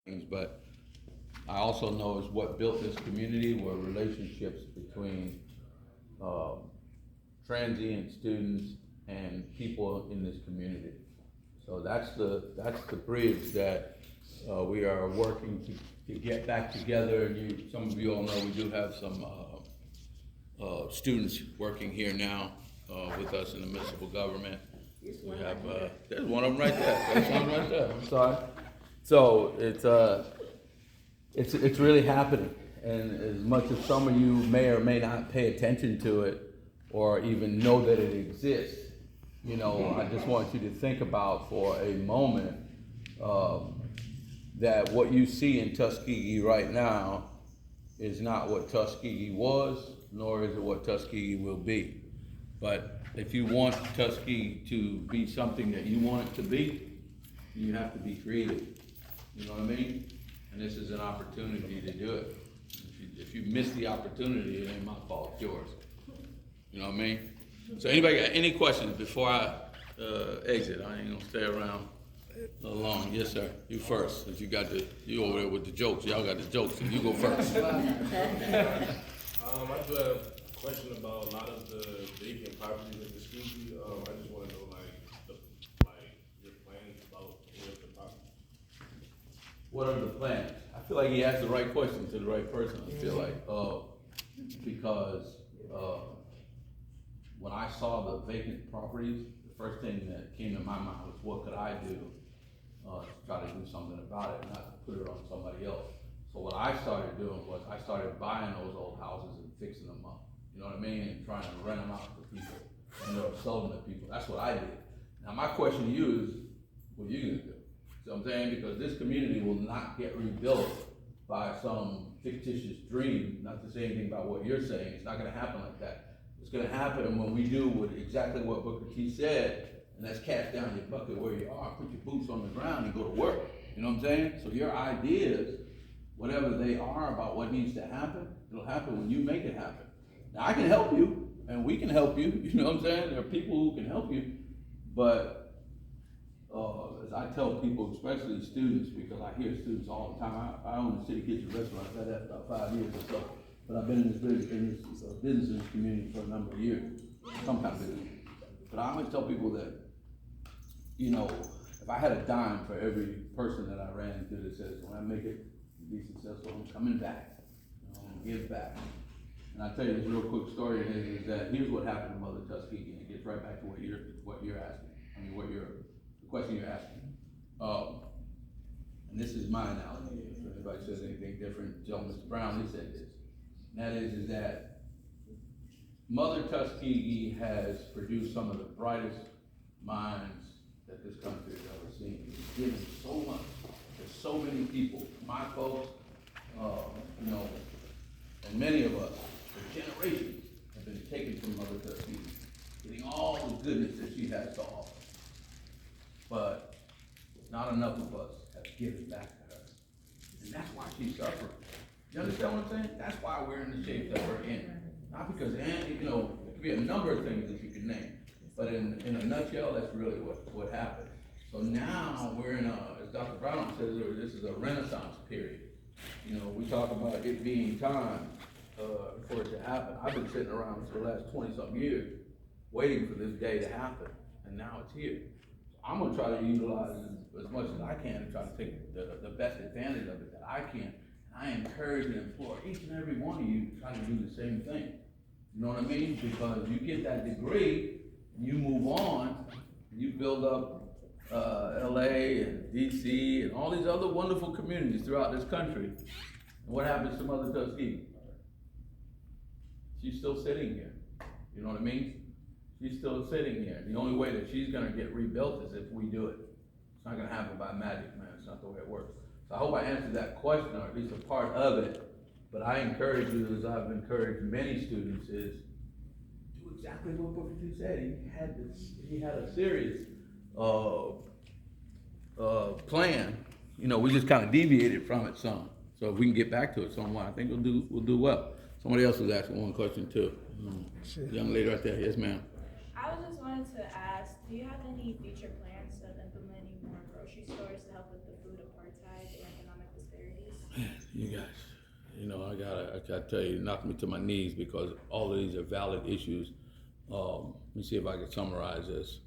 things, but I also know is what built this community were relationships between transient students and people in this community. So that's the bridge that we are working to get back together. And some of you all know we do have some students working here now with us in the municipal government. We have there's one of them right there. There's one right there. I'm sorry. So it's really happening. And as much as some of you may or may not pay attention to it or even know that it exists, you know, I just want you to think about for a moment that what you see in Tuskegee right now is not what Tuskegee was, nor is it what Tuskegee will be. But if you want Tuskegee to be something that you want it to be, you have to be creative. You know what I mean? And this is an opportunity to do it. If you miss the opportunity, it ain't my fault, it's yours. You know what I mean? So anybody got any questions before I exit? I ain't gonna stay around long. Yes, sir. You first, since you over there with the jokes. Y'all got the jokes, so you go first. I do have a question about a lot of the vacant properties in Tuskegee. I just want to know, your plans about any of the properties. What are the plans? I feel like he asked the right question to the right person. I feel like, because when I saw the vacant properties, the first thing that came to my mind was, what could I do to try to do something about it, not to put it on somebody else. So what I started doing was I started buying those old houses and fixing them up. You know what I mean? And trying to rent them out to people and sell them to people. That's what I did. Now my question to you is, what are you gonna do? See what I'm saying? Because this community will not get rebuilt by some fictitious dream. Not to say anything about what you're saying. It's not gonna happen like that. It's gonna happen when we do what exactly what Booker T said, and that's cast down your bucket where you are, put your boots on the ground and go to work. You know what I'm saying? So your ideas, whatever they are about what needs to happen, it'll happen when you make it happen. Now I can help you, and we can help you, you know what I'm saying? There are people who can help you, but as I tell people, especially students, because I hear students all the time, I own a city kitchen restaurant, I've had that for about 5 years or so, but I've been in this business in this community for a number of years, some kind of business. But I always tell people that, you know, if I had a dime for every person that I ran into that says, when I make it be successful, I'm coming back, you know, I'm gonna give back. And I'll tell you this real quick story is that here's what happened to Mother Tuskegee, and it gets right back to what you're asking. I mean, the question you're asking. And this is my analogy. If anybody says anything different, Mr. Brownlee said this. And that is that Mother Tuskegee has produced some of the brightest minds that this country has ever seen. It's given so much. There's so many people, my folks, you know, and many of us, for generations, have been taken from Mother Tuskegee, getting all the goodness that she has to offer. But not enough of us have given back to her. And that's why she's suffering. You understand what I'm saying? That's why we're in the shape that we're in. Not because, you know, there could be a number of things that you could name. But in a nutshell, that's really what happened. So now we're in as Dr. Brown says, this is a renaissance period. You know, we talk about it being time for it to happen. I've been sitting around for the last 20-something years waiting for this day to happen, and now it's here. So I'm gonna try to utilize as much as I can and try to take the best advantage of it that I can. I encourage and implore each and every one of you to try to do the same thing. You know what I mean? Because you get that degree, and you move on, and you build up LA and DC and all these other wonderful communities throughout this country. And what happens to Mother Tuskegee? She's still sitting here. You know what I mean? She's still sitting here. The only way that she's gonna get rebuilt is if we do it. It's not gonna happen by magic, man. It's not the way it works. So I hope I answered that question, or at least a part of it. But I encourage you, as I've encouraged many students, is do exactly what Booker T said. He had a serious plan. You know, we just kind of deviated from it some. So if we can get back to it somewhat, I think we'll do well. Somebody else was asking one question too. Young lady right there. Yes, ma'am. I was just wanted to ask, do you have any future plans of implementing more grocery stores to help with the food apartheid and economic You guys, I gotta tell you, knock me to my knees because all of these are valid issues. Let me see if I can summarize this.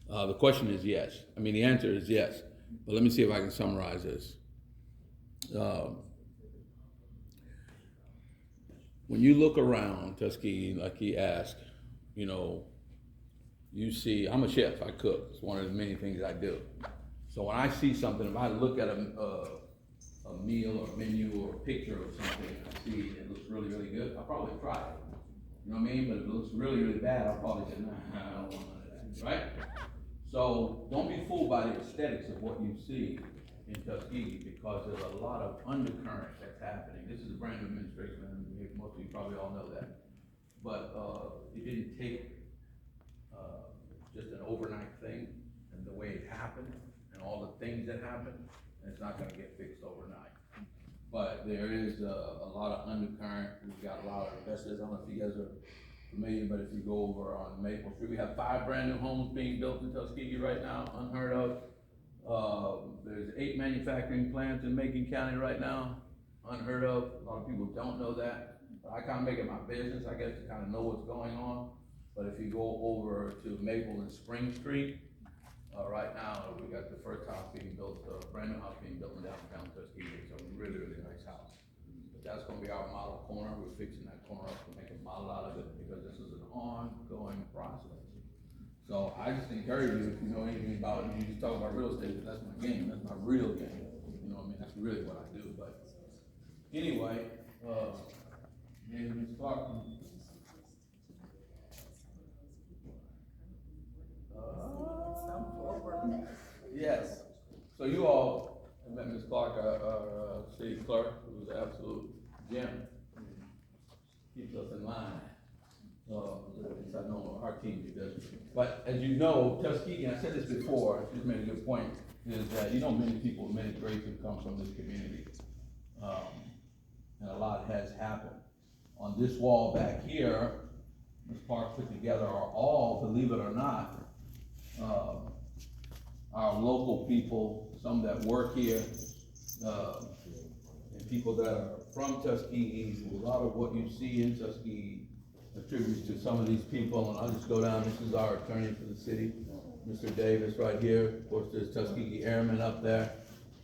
The question is yes. The answer is yes, but let me see if I can summarize this. When you look around Tuskegee, like he asked, you see, I'm a chef, I cook. It's one of the many things I do. So when I see something, if I look at a meal or menu or a picture or something, I see it looks really, really good, I'll probably try it. You know what I mean? But if it looks really, really bad, I'll probably say, nah, I don't want none of that, right? So don't be fooled by the aesthetics of what you see in Tuskegee because there's a lot of undercurrent that's happening. This is a brand new administration, and most of you probably all know that. But it didn't take just an overnight thing and the way it happened and all the things that happened, and it's not gonna get fixed overnight. But there is a lot of undercurrent. We've got a lot of investors. I don't know if you guys are familiar, but if you go over on Maple Street, we have 5 brand new homes being built in Tuskegee right now, unheard of. There's 8 manufacturing plants in Macon County right now, unheard of. A lot of people don't know that. But I kind of make it my business, I guess, to kind of know what's going on. But if you go over to Maple and Spring Street, right now, we got the first house being built, brand new house being built in downtown Tuskegee. It's a really, really nice house. But that's gonna be our model corner. We're fixing that corner up to make a model out of it because this is an ongoing process. So I just encourage you, if you know anything about it, you just talk about real estate, that's my game, that's my real game. That's really what I do. But anyway, Ms. Clark. Yes. So you all met Ms. Clark, our city clerk, who's an absolute gem. Keeps us in line. I know our team does. But as you know, Tuskegee, and I said this before, she's made a good point, is that many people, many greats have come from this community. And a lot has happened. On this wall back here, Ms. Clark put together are all, believe it or not, our local people, some that work here, and people that are from Tuskegee. A lot of what you see in Tuskegee attributes to some of these people, and I'll just go down. This is our attorney for the city, Mr. Davis, right here. Of course, there's Tuskegee Airmen up there,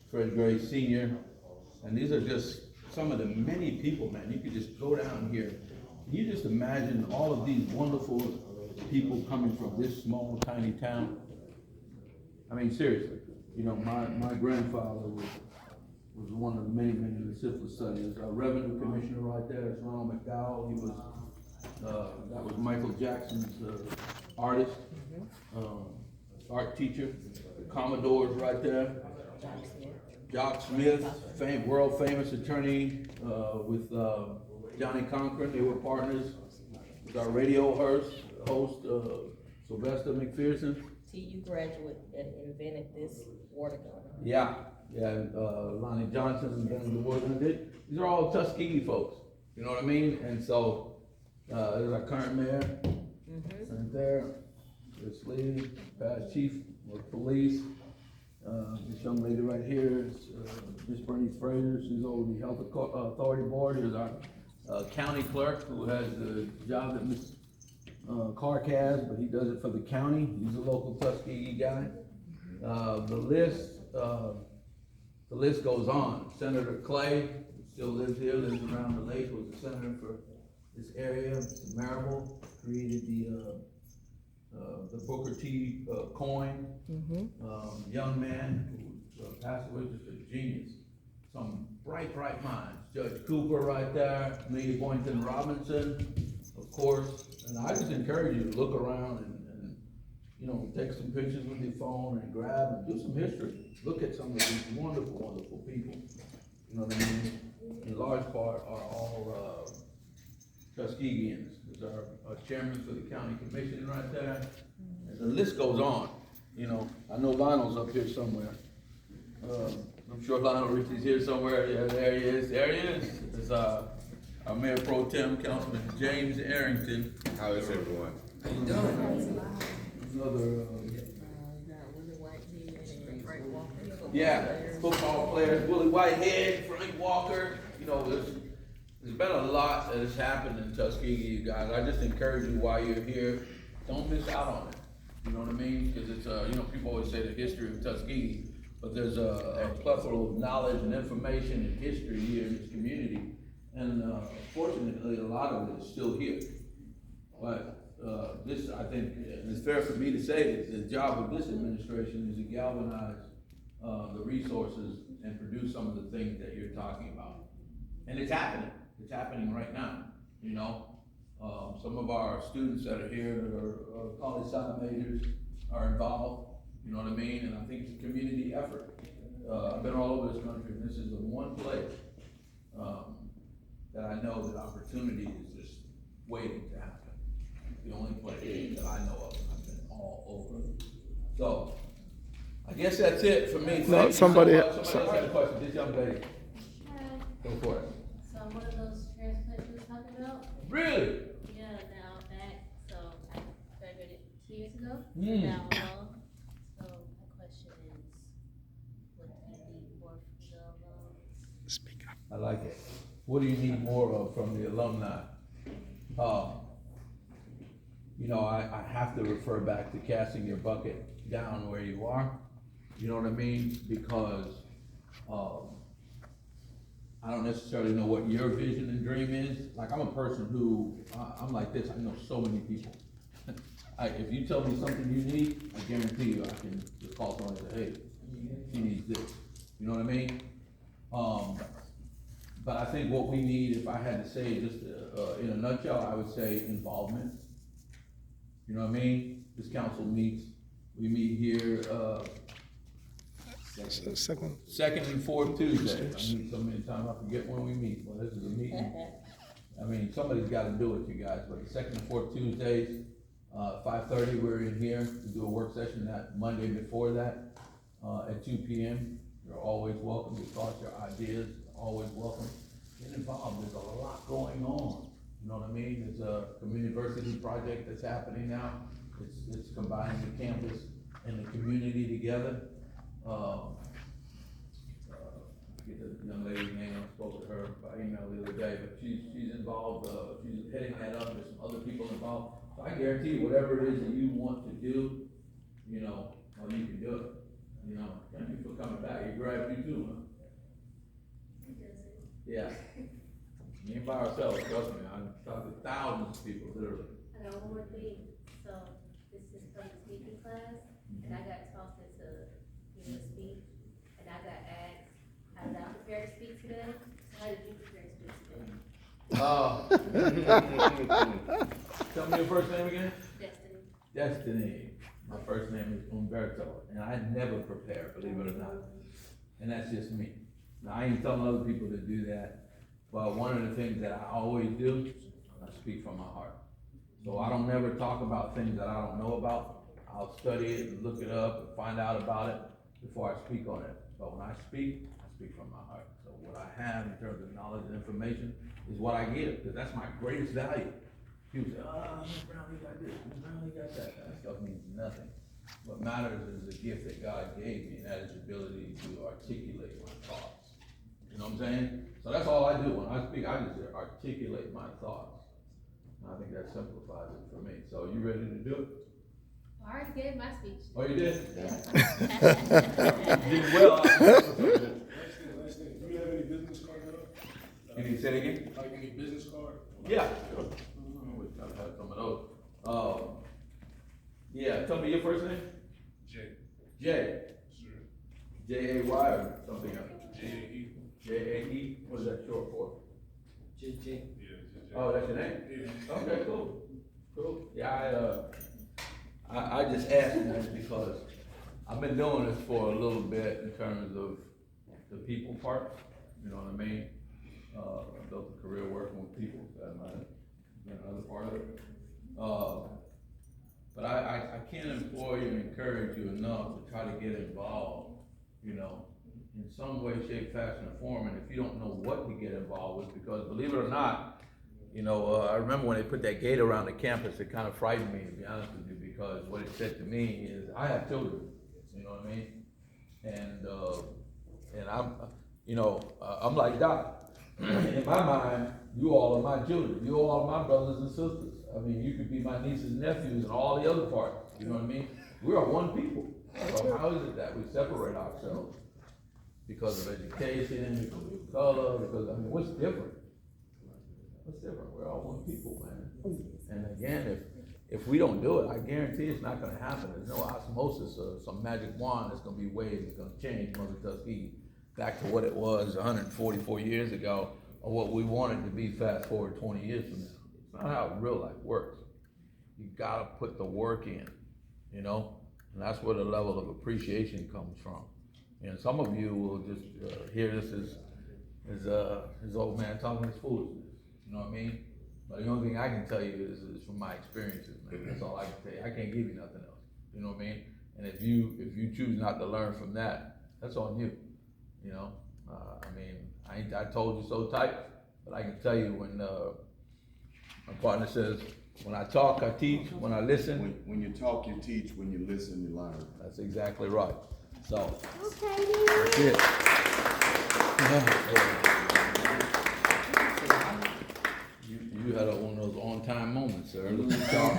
Fred Gray Sr., and these are just some of the many people, man. You could just go down here. Can you just imagine all of these wonderful people coming from this small, tiny town? Seriously, my grandfather was one of the many in the syphilis studies. Our revenue commissioner right there, that's Ronald McDowell. He was, that was Michael Jackson's artist, art teacher. The Commodores right there. Jock Smith, world famous attorney with Johnny Cochran. They were partners with our radio host, Sylvester McPherson. TU graduate that invented this water gun. Yeah, Lonnie Johnson and Ben DeWood. These are all Tuskegee folks, you know what I mean? And so, there's our current mayor, right there. This lady, past chief of police. This young lady right here is Miss Bernice Fraser. She's over the Health Authority Board. Here's our county clerk who has the job that Ms. Clark has, but he does it for the county. He's a local Tuskegee guy. The list goes on. Senator Clay still lives here, lives around the lake, was the senator for this area. Mr. Marable created the Booker T coin. Young man who passed away, just a genius. Some bright minds. Judge Cooper right there, Amelia Boynton Robinson, of course. And I just encourage you to look around and take some pictures with your phone and grab and do some history. Look at some of these wonderful people. You know what I mean? In large part are all Tuskegeans. There's our chairman for the county commission right there. And the list goes on. I know Lionel's up here somewhere. I'm sure Lionel Richie's here somewhere. Yeah, there he is. There's our Mayor Pro Tem, Councilman James Arrington. How is everyone? How you doing? Another, Willie Whitehead and Frank Walker. yeah. football players, Willie Whitehead, Frank Walker, you know, there's been a lot that has happened in Tuskegee, you guys. I just encourage you while you're here, don't miss out on it. You know what I mean? Because it's, you know, people always say the history of Tuskegee, but there's a plethora of knowledge and information and history here in this community. And fortunately, a lot of it is still here. But this, I think, and it's fair for me to say that the job of this administration is to galvanize the resources and produce some of the things that you're talking about. And it's happening. It's happening right now, you know. Some of our students that are here that are poli-sci majors are involved, you know what I mean? And I think it's a community effort. I've been all over this country, and this is the one place that I know that opportunity is just waiting to happen. The only place that I know of, and I've been all over. So, I guess that's it for me. No, somebody else had a question. This young lady. Go for it. So one of those transplants you was talking about? Really? Yeah, now back, so I graduated 2 years ago, Mm. now alone. So my question is, what do you need more from the alone? Speak up. I like it. What do you need more of from the alumni? You know, I have to refer back to casting your bucket down where you are. You know what I mean? Because I don't necessarily know what your vision and dream is. Like, I'm a person who, I'm like this, I know so many people. If you tell me something you need, I guarantee you I can just call someone and say, hey, she needs this. You know what I mean? But I think what we need, if I had to say just in a nutshell, I would say involvement. You know what I mean? This council meets, we meet here, second and fourth Tuesday. I meet so many times, I forget when we meet. Well, this is a meeting. I mean, somebody's gotta do it, you guys, but the second and fourth Tuesdays, 5:30, we're in here to do a work session that Monday before that, at 2 p.m. You're always welcome, your thoughts, your ideas, always welcome. Get involved, there's a lot going on. You know what I mean? There's a community project that's happening now. It's combining the campus and the community together. I forget the young lady's name, I spoke to her by email the other day, but she's involved, she's heading that up, there's some other people involved. So I guarantee you, whatever it is that you want to do, you know, well, you can do it. You know, thank you for coming back, you grabbed you too, huh? Yeah. We ain't by ourselves, trust me, I've talked to thousands of people, literally. I got one more thing, so this is public speaking class, and I got talked into giving a speech, and I got asked, how did I prepare to speak today? So how did you prepare to speak today? Tell me your first name again? Destiny. Destiny. My first name is Umberto, and I never prepare, believe it or not. And that's just me. Now, I ain't telling other people to do that, but one of the things that I always do, I speak from my heart. So I don't never talk about things that I don't know about. I'll study it and look it up and find out about it before I speak on it. But when I speak from my heart. So what I have in terms of knowledge and information is what I give, because that's my greatest value. People say, oh, Mr. Brownlee got this, Mr. Brownlee got that. That stuff means nothing. What matters is the gift that God gave me, and that is the ability to articulate my thoughts. You know what I'm saying? So that's all I do when I speak. I just articulate my thoughts. And I think that simplifies it for me. So you ready to do it? I already gave my speech. Oh, you did? Yeah. You did well. Last thing, do you have any business cards up? Can you say it again? Like any business card? Yeah, sure. I always gotta have some of those. Yeah, tell me your first name? Jay. Jay. Sure. J-A-Y or something else? J-A-E. J-A-E? What is that short for? Yeah, J. Oh, that's your name? Yeah. Okay, cool. Cool. Yeah, I just asked that because I've been doing this for a little bit in terms of the people part, you know what I mean? I built a career working with people, that might have been another part of it. But I can't employ you and encourage you enough to try to get involved, you know, in some way, shape, fashion, or form. And if you don't know what to get involved with, because believe it or not, you know, I remember when they put that gate around the campus, it kind of frightened me, to be honest with you, because what it said to me is, I have children, you know what I mean? And And I'm like Doc. In my mind, you all are my children, you all are my brothers and sisters. I mean, you could be my nieces and nephews and all the other parts, you know what I mean? We are one people. So how is it that we separate ourselves? Because of education, because of color, what's different? What's different? We're all one people, man. And again, if we don't do it, I guarantee it's not gonna happen. There's no osmosis or some magic wand that's gonna be waved, it's gonna change Mother Tuskegee back to what it was 144 years ago, or what we wanted to be fast forward 20 years from now. It's not how real life works. You gotta put the work in, you know? And that's where the level of appreciation comes from. And some of you will just hear this as old man talking his foolishness, you know what I mean? But the only thing I can tell you is from my experiences, man. That's all I can tell you. I can't give you nothing else, you know what I mean? And if you choose not to learn from that, that's on you, you know? I told you so type, but I can tell you when my partner says, when I talk, I teach, when I listen. When you talk, you teach, when you listen, you learn. That's exactly right. So, Okay. that's it. You had one of those on-time moments, sir. Look at y'all.